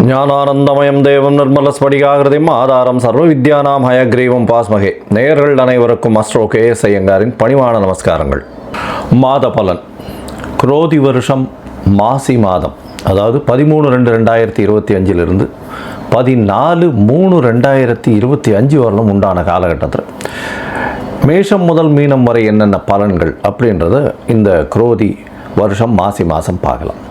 ஞானானந்தமயம் தேவம் நிர்மலஸ்படிகாகிருதிம் ஆதாரம் சர்வ வித்யானாம் ஹயக்ரீவம் பாஸ்மகே. நேயர்கள் அனைவருக்கும் அஸ்ட்ரோ KS ஐயங்காரின் பணிவான நமஸ்காரங்கள். மாத பலன் குரோதி வருஷம் மாசி மாதம், அதாவது 13/2/2025 14/3/2025 வரலும் உண்டான காலகட்டத்தில் மேஷம் முதல் மீனம் வரை என்னென்ன பலன்கள் அப்படின்றத இந்த குரோதி வருஷம் மாசி மாதம் பார்க்கலாம்.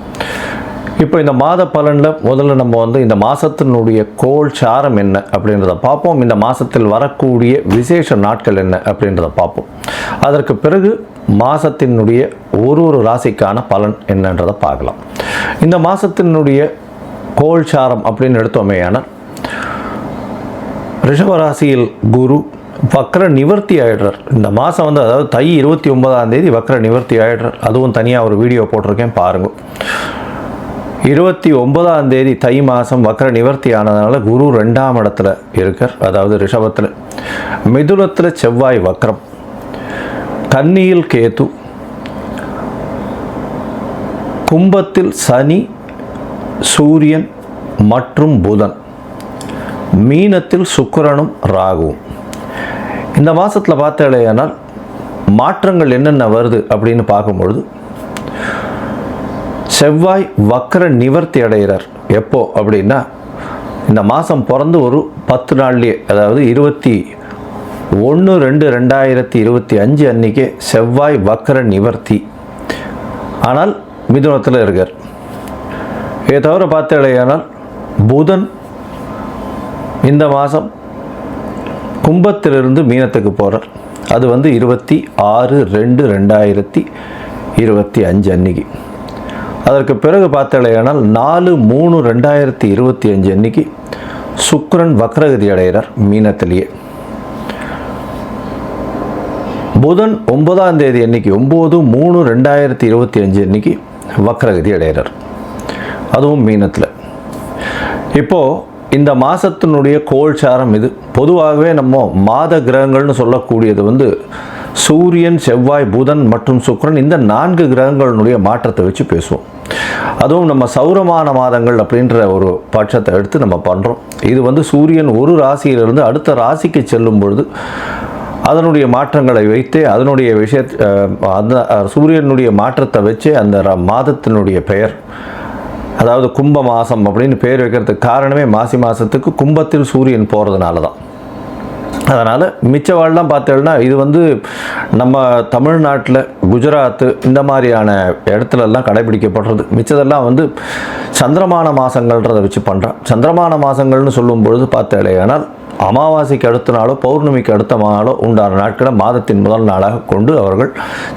இப்போ இந்த மாத பலனில் முதல்ல நம்ம இந்த மாதத்தினுடைய கோள் சாரம் என்ன அப்படின்றத பார்ப்போம். இந்த மாதத்தில் வரக்கூடிய விசேஷ நாட்கள் என்ன அப்படின்றத பார்ப்போம். அதற்கு பிறகு மாதத்தினுடைய ஒரு ராசிக்கான பலன் என்னன்றதை பார்க்கலாம். இந்த மாதத்தினுடைய கோள் சாரம் அப்படின்னு எடுத்தோமேயானால், ரிஷபராசியில் குரு வக்ர நிவர்த்தி ஆகிடுறார். இந்த மாதம் அதாவது தை 29ஆம் தேதி வக்ர நிவர்த்தி ஆகிடுறார். அதுவும் தனியாக ஒரு வீடியோ போட்டிருக்கேன், பாருங்கள். 29ஆம் தேதி தை மாதம் வக்ர நிவர்த்தி ஆனதுனால குரு 2ஆம் இடத்துல இருக்கார், அதாவது ரிஷபத்தில். மிதுனத்தில் செவ்வாய் வக்ரம், கன்னியில் கேது, கும்பத்தில் சனி, சூரியன் மற்றும் புதன், மீனத்தில் சுக்கிரனும் ராகுவும். இந்த மாதத்தில் பார்த்தாலேயானால் மாற்றங்கள் என்னென்ன வருது அப்படின்னு பார்க்கும்பொழுது, செவ்வாய் வக்ர நிவர்த்தி அடைகிறார். எப்போ அப்படின்னா, இந்த மாதம் பிறந்து ஒரு 10 நாள்லேயே, அதாவது 21/2/2025 அன்றைக்கே செவ்வாய் வக்ர நிவர்த்தி. ஆனால் மிதுனத்தில் இருக்கார். இதை தவிர பார்த்தாலேயானால் புதன் இந்த மாதம் கும்பத்திலிருந்து மீனத்துக்கு போகிறார். அது 26/2/2025 அன்னைக்கு. அதற்கு பிறகு பார்த்தாலேயானால் 4/3/2025 அன்னைக்கு சுக்கிரன் வக்ரகதி அடைகிறார் மீனத்திலேயே. புதன் 9ஆம் தேதி அன்னைக்கு 9/3/2025 அன்னைக்கு வக்ரகதி அடைகிறார், அதுவும் மீனத்தில். இப்போது இந்த மாதத்தினுடைய கோள் சாரம் இது. பொதுவாகவே நம்ம மாத கிரகங்கள்னு சொல்லக்கூடியது சூரியன், செவ்வாய், புதன் மற்றும் சுக்கிரன், இந்த 4 கிரகங்களினுடைய மாற்றத்தை வச்சு பேசுவோம். அதுவும் நம்ம சௌரமான மாதங்கள் அப்படின்ற ஒரு பட்சத்தை எடுத்து நம்ம பண்ணுறோம். இது சூரியன் ஒரு ராசியிலிருந்து அடுத்த ராசிக்கு செல்லும் பொழுது அதனுடைய மாற்றங்களை வைத்து அதனுடைய அந்த சூரியனுடைய மாற்றத்தை வச்சு அந்த மாதத்தினுடைய பெயர், அதாவது கும்ப மாதம் அப்படின்னு பேர் வைக்கிறதுக்கு காரணமே மாசி மாதத்துக்கு கும்பத்தில் சூரியன் போகிறதுனால தான். அதனால் மிச்சவாள்லாம் பார்த்தோம்னா இது நம்ம தமிழ்நாட்டில் குஜராத்து இந்த மாதிரியான இடத்துலலாம் கடைபிடிக்கப்படுறது. மிச்சதெல்லாம் சந்திரமான மாதங்கள்ன்றதை வச்சு பண்ணுறான். சந்திரமான மாதங்கள்னு சொல்லும்பொழுது பார்த்தாலேயானால் அமாவாசைக்கு அடுத்த நாளோ பௌர்ணமிக்கு அடுத்த நாளோ உண்டான நாட்களை மாதத்தின் முதல் நாளாக கொண்டு அவர்கள்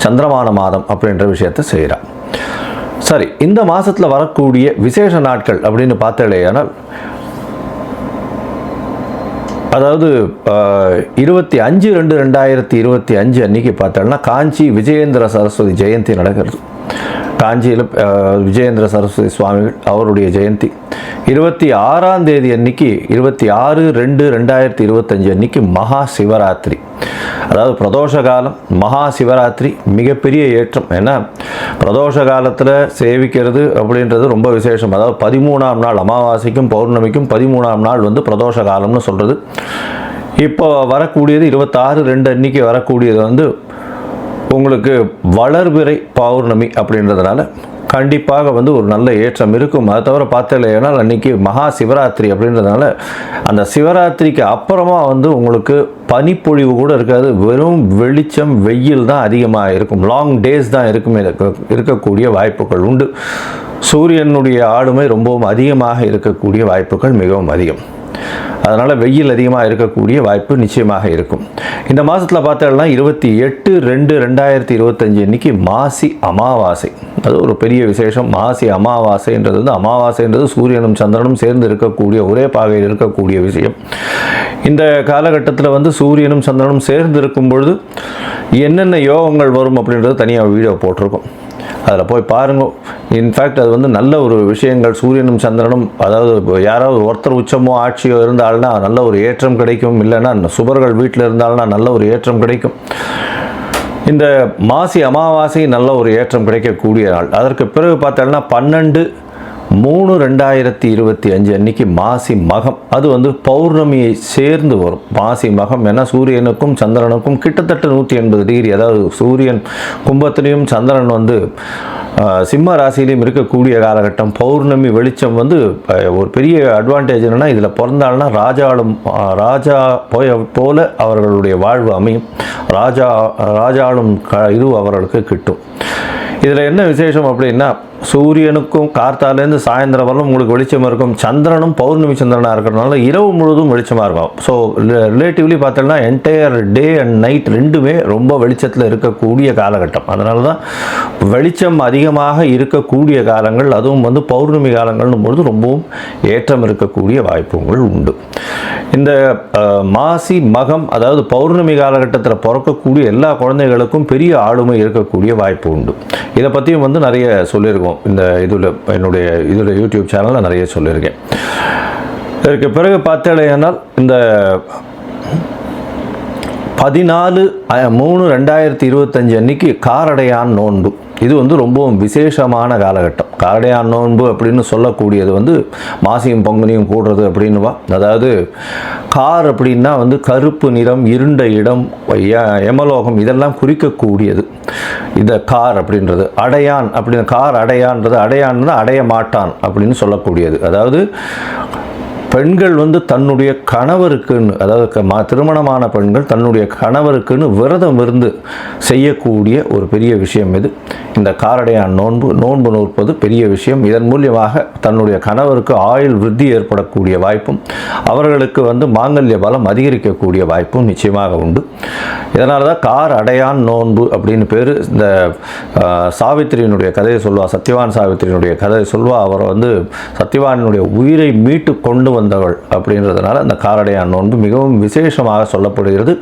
சந்திரமான மாதம் அப்படின்ற விஷயத்தை செய்கிறார். சரி, இந்த மாதத்தில் வரக்கூடிய விசேஷ நாட்கள் அப்படின்னு பார்த்தாலேயானால், அதாவது 25/2/2025 அன்றைக்கி பார்த்தோம்னா காஞ்சி விஜயேந்திர சரஸ்வதி ஜெயந்தி நடக்கிறது. காஞ்சியில் விஜயேந்திர சரஸ்வதி சுவாமிகள் அவருடைய ஜெயந்தி. 26ஆம் தேதி அன்னைக்கு 26/2/2025 அன்னைக்கு மகா சிவராத்திரி, அதாவது பிரதோஷ காலம். மகா சிவராத்திரி மிகப்பெரிய ஏற்றம். ஏன்னா பிரதோஷ காலத்தில் சேவிக்கிறது அப்படின்றது ரொம்ப விசேஷம். அதாவது 13ஆம் நாள் அமாவாசைக்கும் பௌர்ணமிக்கும் 13ஆம் நாள் பிரதோஷ காலம்னு சொல்கிறது. இப்போ வரக்கூடியது 26/2 அன்னைக்கு வரக்கூடியது உங்களுக்கு வளர்பிறை பௌர்ணமி அப்படின்றதுனால கண்டிப்பாக ஒரு நல்ல ஏற்றம் இருக்கும். அதை தவிர பார்த்தாலேனால் அன்றைக்கி மகா சிவராத்திரி அப்படின்றதுனால அந்த சிவராத்திரிக்கு அப்புறமா உங்களுக்கு பனிப்பொழிவு கூட இருக்காது. வெறும் வெளிச்சம், வெயில் தான் அதிகமாக இருக்கும். லாங் டேஸ் தான் இருக்கக்கூடிய வாய்ப்புகள் உண்டு. சூரியனுடைய ஆளுமை ரொம்பவும் அதிகமாக இருக்கக்கூடிய வாய்ப்புகள் மிகவும் அதிகம். அதனால் வெயில் அதிகமாக இருக்கக்கூடிய வாய்ப்பு நிச்சயமாக இருக்கும். இந்த மாதத்தில் பார்த்தோம்னா 28/2/2025 அன்றைக்கி மாசி அமாவாசை. அது ஒரு பெரிய விசேஷம். மாசி அமாவாசைன்றது அமாவாசைன்றது சூரியனும் சந்திரனும் சேர்ந்து இருக்கக்கூடிய ஒரே பாகையில் இருக்கக்கூடிய விஷயம். இந்த காலகட்டத்தில் சூரியனும் சந்திரனும் சேர்ந்து இருக்கும் பொழுது என்னென்ன யோகங்கள் வரும் அப்படின்றது தனியாக வீடியோ போட்டிருக்கோம், அதில் போய் பாருங்கள். இன்ஃபேக்ட் அது நல்ல ஒரு விஷயங்கள். சூரியனும் சந்திரனும், அதாவது யாராவது ஒருத்தர் உச்சமோ ஆட்சியோ இருந்தால்னா நல்ல ஒரு ஏற்றம் கிடைக்கும். இல்லைன்னா சுபர்கள் வீட்டில் இருந்தால்னா நல்ல ஒரு ஏற்றம் கிடைக்கும். இந்த மாசி அமாவாசை நல்ல ஒரு ஏற்றம் கிடைக்கக்கூடிய நாள். அதற்கு பிறகு பார்த்தோம்னா 3/2025 அன்னைக்கு மாசி மகம், அது வந்து பௌர்ணமியை சேர்ந்து வரும். மாசி மகம் ஏன்னா சூரியனுக்கும் சந்திரனுக்கும் கிட்டத்தட்ட 180 டிகிரி, அதாவது சூரியன் கும்பத்திலையும் சந்திரன் வந்து சிம்ம ராசியிலையும் இருக்கக்கூடிய காலகட்டம். பௌர்ணமி வெளிச்சம் வந்து ஒரு பெரிய அட்வான்டேஜ் என்னென்னா, இதில் பிறந்தாள்னா ராஜா போல அவர்களுடைய வாழ்வு அமையும். ராஜாளும் இது அவர்களுக்கு கிட்டும். இதில் என்ன விசேஷம் அப்படின்னா, சூரியனுக்கும் கார்த்தாலேருந்து சாயந்தரம் வரலும் உங்களுக்கு வெளிச்சம் இருக்கும். சந்திரனும் பௌர்ணமி சந்திரனாக இருக்கிறதுனால இரவு முழுவதும் வெளிச்சமாக இருக்கும். ஸோ ரிலேட்டிவ்லி பார்த்தோம்னா என்டையர் டே அண்ட் நைட் ரெண்டுமே ரொம்ப வெளிச்சத்தில் இருக்கக்கூடிய காலகட்டம். அதனால தான் வெளிச்சம் அதிகமாக இருக்கக்கூடிய காலங்கள், அதுவும் வந்து பௌர்ணமி காலங்கள்னும் பொழுது ரொம்பவும் ஏற்றம் இருக்கக்கூடிய வாய்ப்புகள் உண்டு. இந்த மாசி மகம், அதாவது பௌர்ணமி காலகட்டத்தில் பிறக்கக்கூடிய எல்லா குழந்தைகளுக்கும் பெரிய ஆளுமை இருக்கக்கூடிய வாய்ப்பு உண்டு. இதை பற்றியும் வந்து நிறைய சொல்லியிருக்கோம் இந்த என்னுடைய யூடியூப் சேனலில் நிறைய சொல்லியிருக்கேன். இதற்கு பிறகு பார்த்தேனால் இந்த 14/3/2025 அன்னைக்கு காரடையான் நோன்பு, இது வந்து ரொம்பவும் விசேஷமான காலகட்டம். காரடையான் நோன்பு அப்படின்னு சொல்லக்கூடியது வந்து மாசியும் பங்குனியும் கூடுறது அப்படின்னுவா. அதாவது கார் அப்படின்னா வந்து கருப்பு நிறம், இருண்ட இடம், யமலோகம் இதெல்லாம் குறிக்கக்கூடியது இந்த கார் அப்படின்றது. அடையான் அப்படின்னு, கார் அடையான்றது, அடையான்னா அடைய மாட்டான் அப்படின்னு சொல்லக்கூடியது. அதாவது பெண்கள் வந்து தன்னுடைய கணவருக்குன்னு, அதாவது திருமணமான பெண்கள் தன்னுடைய கணவருக்குன்னு விரதம் இருந்து செய்யக்கூடிய ஒரு பெரிய விஷயம் இது. இந்த காரடையான் நோன்பு நோற்பது பெரிய விஷயம். இதன் மூலியமாக தன்னுடைய கணவருக்கு ஆயுள் விருத்தி ஏற்படக்கூடிய வாய்ப்பும், அவர்களுக்கு வந்து மாங்கல்ய பலம் அதிகரிக்கக்கூடிய வாய்ப்பும் நிச்சயமாக உண்டு. இதனால தான் கார் அடையான் நோன்பு அப்படின்னு பேர். இந்த சாவித்திரியினுடைய கதையை சொல்வா, சத்யவான் சாவித்திரியினுடைய கதையை சொல்வா. அவர் வந்து சத்யவானுடைய உயிரை மீட்டு கொண்டு வந்தவள் அப்படின்றதுனால அந்த காரடையான் நோன்பு மிகவும் விசேஷமாக சொல்லப்படுகிறது.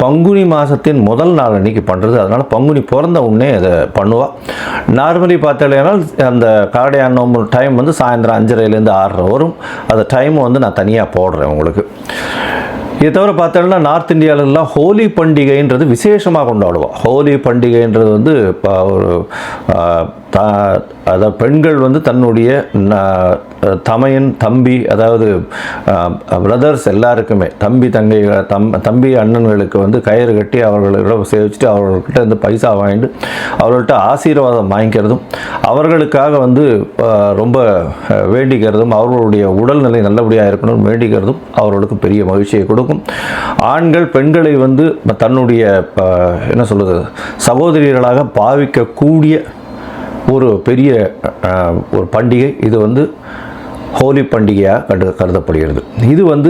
பங்குனி மாதத்தின் முதல் நாள் அன்னைக்கு பண்ணுறது. அதனால் பங்குனி பிறந்த உடனே அதை பண்ணுவாள். நார்மலி பார்த்தாலேனா அந்த காரடையான் நோன்பு டைம் வந்து சாயந்தரம் 5:30லேருந்து 6:30 வரும். அந்த டைம் வந்து நான் தனியாக போடுறேன் உங்களுக்கு. இதை தவிர பார்த்தோம்னா நார்த் இந்தியாவிலலாம் ஹோலி பண்டிகைன்றது விசேஷமாக கொண்டாடுவோம். ஹோலி பண்டிகைன்றது வந்து இப்போ ஒரு அதாவது பெண்கள் வந்து தன்னுடைய தமையன் தம்பி, அதாவது பிரதர்ஸ் எல்லாருக்குமே, தம்பி அண்ணன்களுக்கு வந்து கயிறு கட்டி அவர்களிடம் சேவிச்சுட்டு அவர்கள்கிட்ட வந்து பைசா வாங்கிட்டு அவர்கள்ட்ட ஆசீர்வாதம் வாங்கிக்கிறதும், அவர்களுக்காக வந்து ரொம்ப வேண்டிக்கிறதும், அவர்களுடைய உடல்நிலை நல்லபடியாக இருக்கணும்னு வேண்டிக்கிறதும் அவர்களுக்கு பெரிய மகிழ்ச்சியை கொடுக்கும். ஆண்கள் பெண்களை வந்து தன்னுடைய என்ன சொல்கிறது சகோதரிகளாக பாவிக்கக்கூடிய ஒரு பெரிய ஒரு பண்டிகை. இது வந்து ஹோலி பண்டிகையாக கருதப்படுகிறது. இது வந்து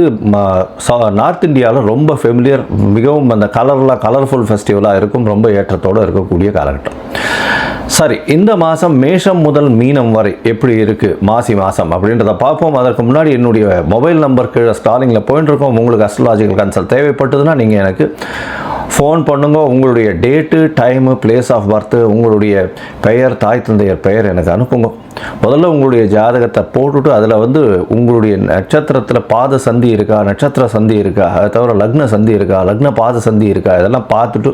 நார்த் இந்தியாவில் ரொம்ப ஃபெமிலியர், மிகவும் அந்த கலர்ஃபுல் ஃபெஸ்டிவலாக இருக்கும், ரொம்ப ஏற்றத்தோடு இருக்கக்கூடிய காலகட்டம். சரி, இந்த மாதம் மேஷம் முதல் மீனம் வரை எப்படி இருக்குது மாசி மாதம் அப்படின்றத பார்ப்போம். அதற்கு முன்னாடி என்னுடைய மொபைல் நம்பர் கீழே ஸ்டாலிங்கில் போயிட்டு இருக்கோம். உங்களுக்கு அஸ்ட்ராலஜிக்கல் கன்சல்ட் தேவைப்பட்டதுன்னா நீங்கள் எனக்கு ஃபோன் பண்ணுங்க. உங்களுடைய date, time, place of birth, உங்களுடைய பெயர், தாய் தந்தையர் பெயர் எனக்கு அனுப்புங்க. முதல்ல உங்களுடைய ஜாதகத்தை போட்டுவிட்டு அதில் வந்து உங்களுடைய நட்சத்திரத்தில் பாத சந்தி இருக்கா, நட்சத்திர சந்தி இருக்கா, அதை தவிர லக்ன சந்தி இருக்கா, லக்ன பாத சந்தி இருக்கா, இதெல்லாம் பார்த்துட்டு,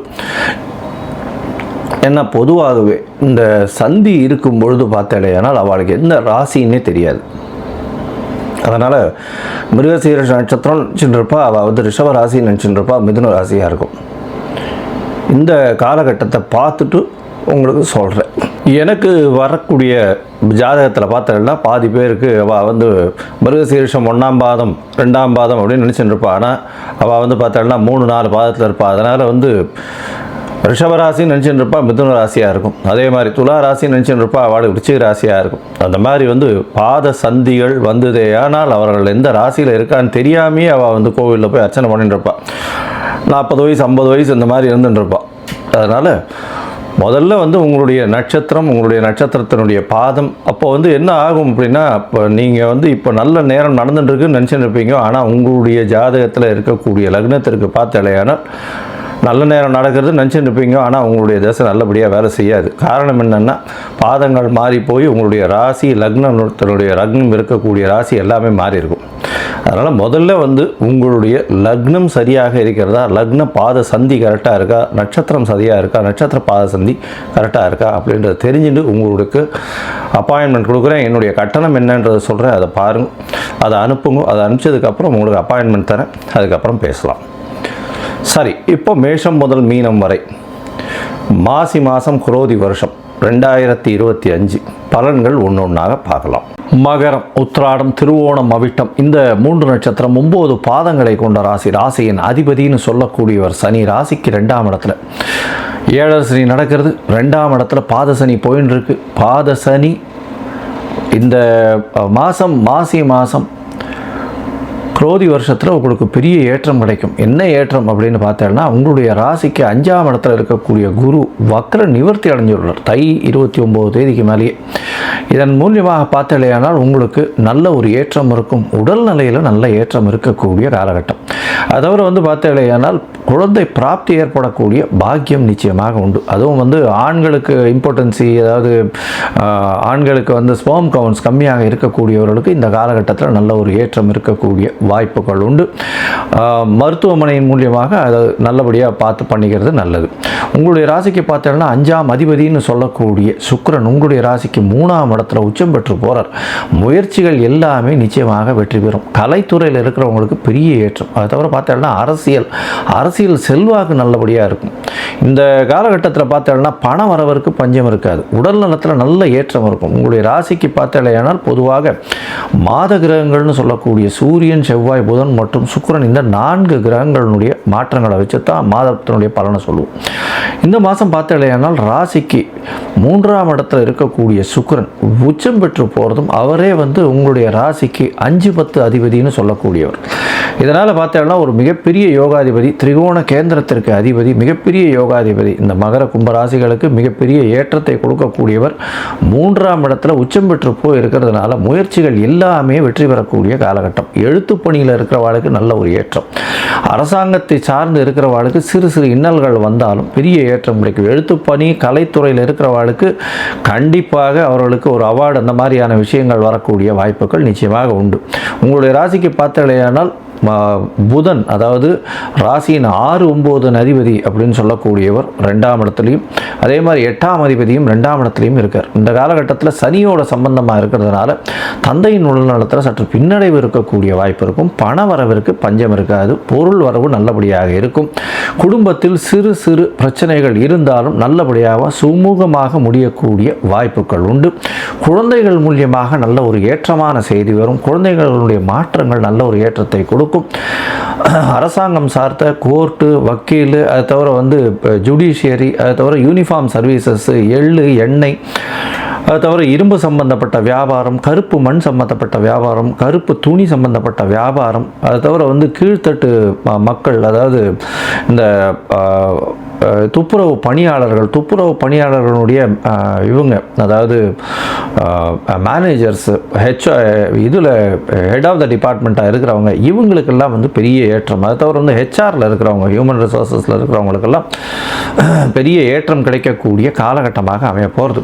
ஏன்னா பொதுவாகவே இந்த சந்தி இருக்கும் பொழுது பார்த்தாலேனால் அவளுக்கு எந்த ராசின்னே தெரியாது. அதனால் மிருகசீரிஷ நட்சத்திரம் நினச்சிட்டுருப்பா, அவள் வந்து ரிஷப ராசி நினச்சிட்டுருப்பா, மிதுன ராசியாக இருக்கும். இந்த காலகட்டத்தை பார்த்துட்டு உங்களுக்கு சொல்கிறேன். எனக்கு வரக்கூடிய ஜாதகத்தில் பார்த்தோம்னா பாதி பேருக்கு அவள் வந்து மிருகசீரிஷம் 1ஆம் பாதம் 2ஆம் பாதம் அப்படின்னு நினச்சிட்டு இருப்பாள். ஆனால் அவள் வந்து பார்த்தோம்னா 3-4 பாதத்தில் இருப்பாள். அதனால் வந்து ரிஷபராசின்னு நினச்சிட்டு இருப்பா, மிதுன ராசியாக இருக்கும். அதே மாதிரி துலா ராசின்னு நினச்சிட்டு இருப்பா, அவளுக்கு விருச்சிக ராசியாக இருக்கும். அந்த மாதிரி வந்து பாத சந்திகள் வந்ததே ஆனால் அவர்கள் எந்த ராசியில் இருக்கான்னு தெரியாமே அவள் வந்து கோவிலில் போய் அர்ச்சனை பண்ணிட்டு இருப்பாள். 40 வயசு 50 வயசு இந்த மாதிரி இருந்துட்டு இருப்பாள். அதனால் முதல்ல வந்து உங்களுடைய நட்சத்திரம், உங்களுடைய நட்சத்திரத்தினுடைய பாதம், அப்போ வந்து என்ன ஆகும் அப்படின்னா, இப்போ நீங்கள் வந்து இப்போ நல்ல நேரம் நடந்துட்டுருக்குன்னு நினச்சிட்டு இருப்பீங்க. ஆனால் உங்களுடைய ஜாதகத்தில் இருக்கக்கூடிய லக்னத்திற்கு பார்த்தாலேயானால் நல்ல நேரம் நடக்கிறது நினச்சிட்டு இருப்பீங்க. ஆனால் உங்களுடைய தசை நல்லபடியாக வேலை செய்யாது. காரணம் என்னென்னா, பாதங்கள் மாறி போய் உங்களுடைய ராசி, லக்னத்தினுடைய லக்னம் இருக்கக்கூடிய ராசி எல்லாமே மாறி இருக்கும். அதனால் முதல்ல வந்து உங்களுடைய லக்னம் சரியாக இருக்கிறதா, லக்ன பாத சந்தி கரெக்டாக இருக்கா, நட்சத்திரம் சரியாக இருக்கா, நட்சத்திர பாத சந்தி கரெக்டாக இருக்கா அப்படின்றத தெரிஞ்சுட்டு உங்களுக்கு அப்பாயின்மெண்ட் கொடுக்குறேன், என்னுடைய கட்டணம் என்னன்றதை சொல்கிறேன், அதை பாருங்கள், அதை அனுப்புங்க. அதை அனுப்பிச்சதுக்கப்புறம் உங்களுக்கு அப்பாயின்மெண்ட் தரேன், அதுக்கப்புறம் பேசலாம். சரி, இப்போ மேஷம் முதல் மீனம் வரை மாசி மாதம் குரோதி வருஷம் 2025 பலன்கள் ஒன்று ஒன்றாக பார்க்கலாம். மகரம், உத்திராடம், திருவோணம், அவிட்டம் இந்த 3 நட்சத்திரம் 9 பாதங்களை கொண்ட ராசி. ராசியின் அதிபதினு சொல்லக்கூடியவர் சனி. ராசிக்கு 2ஆம் இடத்துல 7 சனி நடக்கிறது. 2ஆம் இடத்துல பாத சனி போயின்னு இருக்கு. பாத சனி இந்த மாசி மாதம் குரோதி வருஷத்தில் உங்களுக்கு பெரிய ஏற்றம் கிடைக்கும். என்ன ஏற்றம் அப்படின்னு பார்த்தேன்னா, உங்களுடைய ராசிக்கு 5ஆம் இடத்துல இருக்கக்கூடிய குரு வக்ர நிவர்த்தி அடைஞ்சுள்ளார் தை 29 தேதிக்கு மேலேயே. இதன் மூலியமாக பார்த்தலையானால் உங்களுக்கு நல்ல ஒரு ஏற்றம் இருக்கும். உடல் நிலையில் நல்ல ஏற்றம் இருக்கக்கூடிய காலகட்டம். அதோடு பார்த்தலையானால் குழந்தை பிராப்தி ஏற்படக்கூடிய பாக்கியம் நிச்சயமாக உண்டு. அதுவும் ஆண்களுக்கு இம்பார்ட்டன்சி, அதாவது ஆண்களுக்கு ஸ்பெர்ம் கவுண்ட்ஸ் கம்மியாக இருக்கக்கூடியவர்களுக்கு இந்த காலகட்டத்தில் நல்ல ஒரு ஏற்றம் இருக்கக்கூடிய வாய்ப்புகள் உண்டு. மருத்துவமனையின் மூலியமாக அதை நல்லபடியாக பார்த்து பண்ணிக்கிறது நல்லது. உங்களுடைய ராசிக்கு பார்த்தீங்கன்னா 5ஆம் அதிபதினு சொல்லக்கூடிய சுக்கிரன் உங்களுடைய ராசிக்கு 3ஆம் இடத்துல உச்சம் பெற்று போகிறார். முயற்சிகள் எல்லாமே நிச்சயமாக வெற்றி பெறும். கலைத்துறையில் இருக்கிறவங்களுக்கு பெரிய ஏற்றம். அதை தவிர பார்த்தீங்கன்னா அரசியல் செல்வாக்கு நல்லபடியாக இருக்கும். இந்த காலகட்டத்தில் பார்த்தீங்கன்னா பண வரவருக்கு பஞ்சம் இருக்காது. உடல் நலத்தில் நல்ல ஏற்றம் இருக்கும். உங்களுடைய ராசிக்கு பார்த்தீங்கன்னா பொதுவாக மாத கிரகங்கள்னு சொல்லக்கூடிய சூரியன், செவ்வாய், புதன் மற்றும் சுக்கிரன் இந்த 4 கிரகங்களுடைய மாற்றங்களை வச்சு தான் மாதத்தினுடைய பலனை சொல்லுவோம். இந்த மாதம் பார்த்தீங்கன்னா ராசிக்கு 3ஆம் இடத்துல இருக்கக்கூடிய சுக்கிரன் உச்சம் பெற்று போகிறதும் அவரே உங்களுடைய ராசிக்கு 5-10 அதிபதினு சொல்லக்கூடியவர். இதனால் பார்த்தீங்கன்னா ஒரு மிகப்பெரிய யோகாதிபதி, திரிகோண கேந்திரத்திற்கு அதிபதி, மிகப்பெரிய யோகாதிபதி. இந்த மகர கும்பராசிகளுக்கு மிகப்பெரிய ஏற்றத்தை கொடுக்கக்கூடியவர் 3ஆம் இடத்துல உச்சம் பெற்று போய் இருக்கிறதுனால முயற்சிகள் எல்லாமே வெற்றி பெறக்கூடிய காலகட்டம். எழுத்து பணியில் இருக்கிறவாளுக்கு நல்ல ஒரு ஏற்றம். அரசாங்கத்தை சார்ந்து இருக்கிறவாளுக்கு சிறு சிறு இன்னல்கள் வந்தாலும் பெரிய ஏற்றம் கிடைக்கும். எழுத்து பணி, கலைத்துறையில் இருக்கிறவாளுக்கு கண்டிப்பாக அவர்களுக்கு ஒரு அவார்டு அந்த மாதிரியான விஷயங்கள் வரக்கூடிய வாய்ப்புகள் நிச்சயமாக உண்டு. உங்களுடைய ராசிக்கு பார்த்தலையானால் புதன், அதாவது ராசியின் 6-9 அதிபதி அப்படின்னு சொல்லக்கூடியவர் 2ஆம் இடத்துலையும், அதே மாதிரி 8ஆம் அதிபதியும் 2ஆம் இடத்துலையும் இருக்கார். இந்த காலகட்டத்தில் சனியோட சம்பந்தமாக இருக்கிறதுனால தந்தையின் உடல்நலத்தில் சற்று பின்னடைவு இருக்கக்கூடிய வாய்ப்பு இருக்கும். பண வரவிற்கு பஞ்சம் இருக்காது. பொருள் வரவு நல்லபடியாக இருக்கும். குடும்பத்தில் சிறு சிறு பிரச்சனைகள் இருந்தாலும் நல்லபடியாக சுமூகமாக முடியக்கூடிய வாய்ப்புகள் உண்டு. குழந்தைகள் மூலியமாக நல்ல ஒரு ஏற்றமான செய்தி வரும். குழந்தைகளுடைய மாற்றங்கள் நல்ல ஒரு ஏற்றத்தை கொடுக்கும். அரசாங்கம் சார்ந்த கோர்ட்டு, வக்கீல், அதை தவிர ஜுடிஷியரி, அதை தவிர யூனிஃபார்ம் சர்வீசஸ், எள்ளு, எண்ணெய், அது தவிர இரும்பு சம்பந்தப்பட்ட வியாபாரம், கருப்பு மண் சம்பந்தப்பட்ட வியாபாரம், கருப்பு துணி சம்பந்தப்பட்ட வியாபாரம், அது தவிர கீழ்த்தட்டு மக்கள், அதாவது இந்த துப்புரவு பணியாளர்களுடைய இவங்க, அதாவது மேனேஜர்ஸ், இதில் ஹெட் ஆஃப் த டிபார்ட்மெண்ட்டாக இருக்கிறவங்க, இவங்களுக்கெல்லாம் பெரிய ஏற்றம். அதை தவிர ஹெச்ஆரில் இருக்கிறவங்க, ஹியூமன் ரிசோர்ஸஸில் இருக்கிறவங்களுக்கெல்லாம் பெரிய ஏற்றம் கிடைக்கக்கூடிய காலகட்டமாக அமைய போகிறது.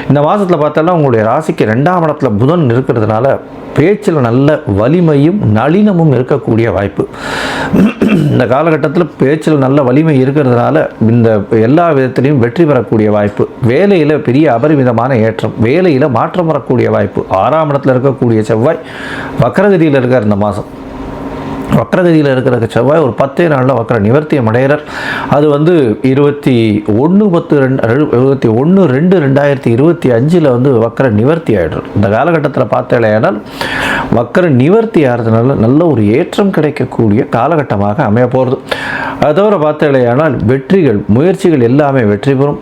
இந்த மாதத்தில் பார்த்தாலும் உங்களுடைய ராசிக்கு 2ஆம் இடத்துல புதன் இருக்கிறதுனால பேச்சில் நல்ல வலிமையும் நளினமும் இருக்கக்கூடிய வாய்ப்பு. இந்த காலகட்டத்தில் பேச்சில் நல்ல வலிமை இருக்கிறதுனால இந்த எல்லா விதத்திலையும் வெற்றி பெறக்கூடிய வாய்ப்பு. வேலையில் பெரிய அபரிமிதமான ஏற்றம், வேலையில் மாற்றம் வரக்கூடிய வாய்ப்பு. 6ஆம் இடத்துல இருக்கக்கூடிய செவ்வாய் வக்ரகதியில் இருக்கார். இந்த மாதம் வக்ரகதியில் இருக்கிற செவ்வாய் ஒரு 10 நாளில் வக்ர நிவர்த்தியம் அடைகிறார். அது 21/2/2025 வக்ர நிவர்த்தி ஆகிடுறார். இந்த காலகட்டத்தில் பார்த்தேனால் வக்ர நிவர்த்தி ஆகிறதுனால நல்ல ஒரு ஏற்றம் கிடைக்கக்கூடிய காலகட்டமாக அமைய போகிறது. அது தவிர பார்த்தேனால் வெற்றிகள், முயற்சிகள் எல்லாமே வெற்றி பெறும்.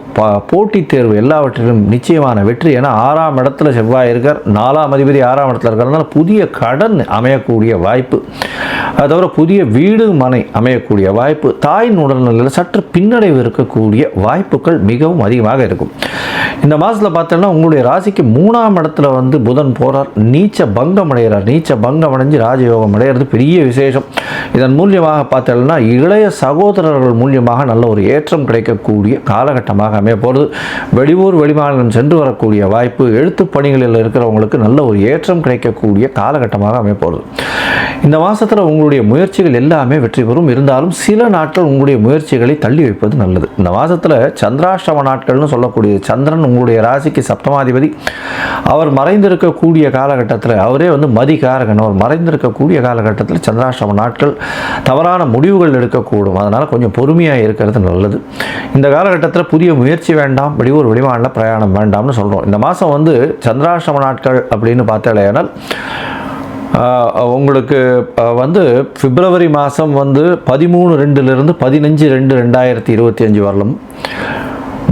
போட்டித் தேர்வு எல்லாவற்றிலும் நிச்சயமான வெற்றி. ஏன்னா 6ஆம் இடத்துல செவ்வாய் இருக்கார். 4ஆம் அதிபதி 6ஆம் இடத்துல இருக்கிறதுனால புதிய கடன் அமையக்கூடிய வாய்ப்பு. அது தவிர புதிய வீடு மனை அமையக்கூடிய வாய்ப்பு. தாயின் உடல்நிலையில் சற்று பின்னடைவு இருக்கக்கூடிய வாய்ப்புகள் மிகவும் அதிகமாக இருக்கும். இந்த மாதத்தில் பார்த்தோன்னா உங்களுடைய ராசிக்கு 3ஆம் இடத்துல புதன் போகிறார். நீச்ச பங்கம் அடைகிறார். நீச்ச பங்கம் அடைஞ்சு ராஜயோகம் அடைகிறது பெரிய விசேஷம். இதன் மூலியமாக பார்த்தீங்கன்னா இளைய சகோதரர்கள் மூலியமாக நல்ல ஒரு ஏற்றம் கிடைக்கக்கூடிய காலகட்டமாக அமைய போகிறது. வெளியூர் வெளிமாநிலம் சென்று வரக்கூடிய வாய்ப்பு, எழுத்து பணிகளில் இருக்கிறவங்களுக்கு நல்ல ஒரு ஏற்றம் கிடைக்கக்கூடிய காலகட்டமாக அமைய போகிறது. இந்த மாதத்தில் உங்களுடைய முயற்சிகள் எல்லாமே வெற்றி பெறும். இருந்தாலும் சில நாட்கள் உங்களுடைய முயற்சிகளை தள்ளி வைப்பது நல்லது. இந்த மாதத்தில் சந்திராஷ்டம நாட்கள்னு சொல்லக்கூடிய சந்திரன் உங்களுடைய ராசிக்கு சப்தமாதிபதி, அவர் மறைந்திருக்கக்கூடிய காலகட்டத்தில், அவரே மதிகாரகன், அவர் மறைந்திருக்கக்கூடிய காலகட்டத்தில் சந்திராஷ்டம நாட்கள் தவறான முடிவுகள் எடுக்கக்கூடும். அதனால் கொஞ்சம் பொறுமையாக இருக்கிறது நல்லது. இந்த காலகட்டத்தில் புதிய முயற்சி வேண்டாம், வெளியூர் வெளிமாநில பிரயாணம் வேண்டாம்னு சொல்கிறோம். இந்த மாதம் சந்திராஷ்டம நாட்கள் அப்படின்னு பார்த்தாலேனால் உங்களுக்கு பிப்ரவரி மாதம் 13/2 15/2/2025 வரலும்,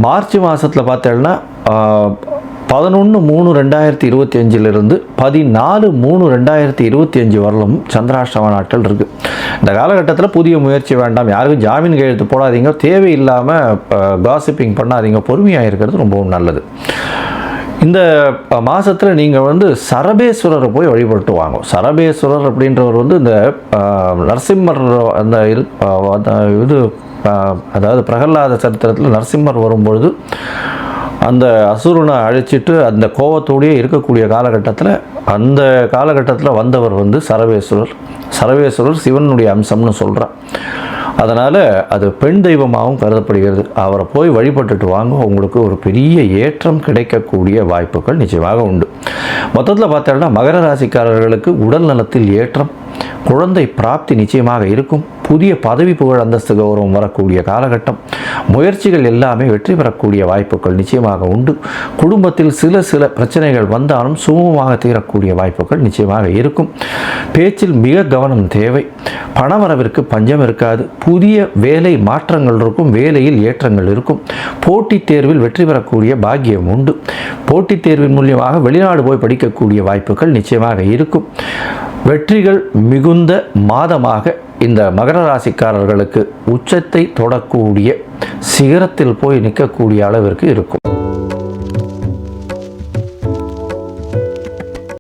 மார்ச் மாதத்தில் பார்த்தேன்னா 11/3/2025 14/3/2025 வரலும் சந்திராஷ்டம நாட்கள் இருக்குது. இந்த காலகட்டத்தில் புதிய முயற்சி வேண்டாம், யாருக்கும் ஜாமீன் கையெழுத்து போடாதீங்க, தேவையில்லாமல் காசிப்பிங் பண்ணாதீங்க, பொறுமையாக இருக்கிறது ரொம்பவும் நல்லது. இந்த மாதத்தில் நீங்கள் சரபேஸ்வரரை போய் வழிபட்டு வாங்க. சரபேஸ்வரர் அப்படின்றவர் இந்த நரசிம்மர் அந்த இது அதாவது பிரகலாத சரித்திரத்தில் நரசிம்மர் வரும்பொழுது அந்த அசுரனை அழிச்சிட்டு அந்த கோபத்தோடையே இருக்கக்கூடிய காலகட்டத்தில், அந்த காலகட்டத்தில் வந்தவர் சரபேஸ்வரர். சரபேஸ்வரர் சிவனுடைய அம்சம்னு சொல்கிறார். அதனால் அது பெண் தெய்வமாகவும் கருதப்படுகிறது. அவரை போய் வழிபட்டுட்டு வாங்க, உங்களுக்கு ஒரு பெரிய ஏற்றம் கிடைக்கக்கூடிய வாய்ப்புகள் நிச்சயமாக உண்டு. மொத்தத்தில் பார்த்தோம்னா மகர ராசிக்காரர்களுக்கு உடல் நலத்தில் ஏற்றம், குழந்தை பிராப்தி நிச்சயமாக இருக்கும். புதிய பதவி புகழ் அந்தஸ்து கௌரவம் வரக்கூடிய காலகட்டம். முயற்சிகள் எல்லாமே வெற்றி பெறக்கூடிய வாய்ப்புகள் நிச்சயமாக உண்டு. குடும்பத்தில் சில பிரச்சனைகள் வந்தாலும் சுமூகமாக தீரக்கூடிய வாய்ப்புகள் நிச்சயமாக இருக்கும். பேச்சில் மிக கவனம் தேவை. பணவரவிற்கு பஞ்சம் இருக்காது. புதிய வேலை மாற்றங்கள் இருக்கும், வேலையில் ஏற்றங்கள் இருக்கும். போட்டித் தேர்வில் வெற்றி பெறக்கூடிய பாக்கியம் உண்டு. போட்டித் தேர்வின் மூலியமாக வெளிநாடு போய் படிக்கக்கூடிய வாய்ப்புகள் நிச்சயமாக இருக்கும். வெற்றிகள் மிகுந்த மாதமாக இந்த மகர ராசிக்காரர்களுக்கு உச்சத்தை தொடக்கூடிய சிகரத்தில் போய் நிற்கக்கூடிய அளவிற்கு இருக்கும்.